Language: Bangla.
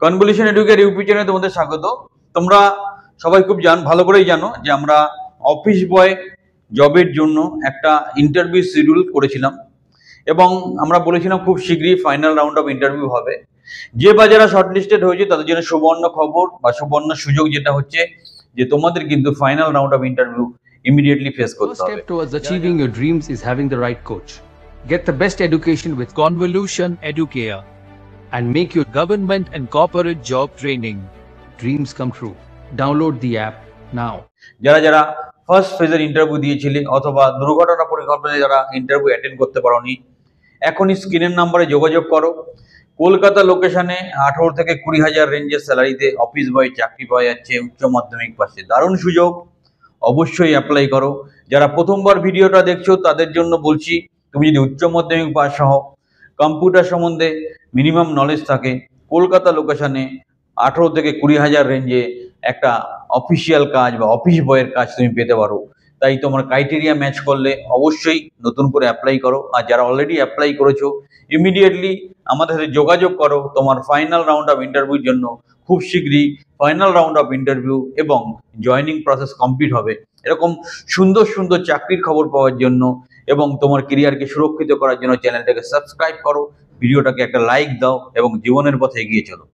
কনভলিউশন এডুকের ইউপি চ্যানেলে তোমাদের স্বাগত। তোমরা সবাই খুব ভালো করেই জানো যে আমরা অফিস বয় জবের জন্য একটা ইন্টারভিউ শিডিউল করেছিলাম এবং আমরা বলেছিলাম খুব শীঘ্রই ফাইনাল রাউন্ড অফ ইন্টারভিউ হবে। যে বা যারা শর্টলিস্টেড হয়েছে তাদের জন্য সুবর্ণ খবর বা সুবর্ণ সুযোগ যেটা হচ্ছে যে তোমাদের কিন্তু final round of interview immediately face করতে হবে। First step towards achieving your dreams is having the right coach. Get the best education with Convolution Educare and make your government and corporate job training dreams come true. Download the app now. যারা যারা ফার্স্ট ফেজের ইন্টারভিউ দিয়েছিলে অথবা দুর্ঘটনা পরিকল্পনায় যারা ইন্টারভিউ অ্যাটেন্ড করতে পারোনি, এখনই স্ক্রিনের নাম্বারে যোগাযোগ করো। কলকাতা লোকেশনে 18 থেকে 20,000 রেঞ্জের স্যালারিতে অফিস বয় চাকরি পাওয়া যাচ্ছে উচ্চ মাধ্যমিক পাশে। দারুণ সুযোগ, অবশ্যই অ্যাপ্লাই করো। যারা প্রথমবার ভিডিওটা দেখছো তাদের জন্য বলছি, তুমি যদি উচ্চ মাধ্যমিক পাস সহ কম্পিউটার সম্বন্ধে মিনিমাম নলেজ থাকে, কলকাতা লোকেশনে 18 থেকে 20,000 রেঞ্জে একটা অফিসিয়াল কাজ বা অফিস বয়ের কাজ তুমি পেতে পারো। তাই তোমার ক্রাইটেরিয়া ম্যাচ করলে অবশ্যই নতুন করে অ্যাপ্লাই করো। আর যারা অলরেডি অ্যাপ্লাই করেছো ইমিডিয়েটলি আমাদের সাথে যোগাযোগ করো তোমার ফাইনাল রাউন্ড অফ ইন্টারভিউর জন্য। খুব শীঘ্রই ফাইনাল রাউন্ড অফ ইন্টারভিউ এবং জয়নিং প্রসেস কমপ্লিট হবে। এরকম সুন্দর সুন্দর চাকরির খবর পাওয়ার জন্য এবং তোমার কেরিয়ারকে সুরক্ষিত করার জন্য চ্যানেলটাকে সাবস্ক্রাইব করো, ভিডিওটাকে একটা লাইক দাও এবং জীবনের পথে এগিয়ে চলো।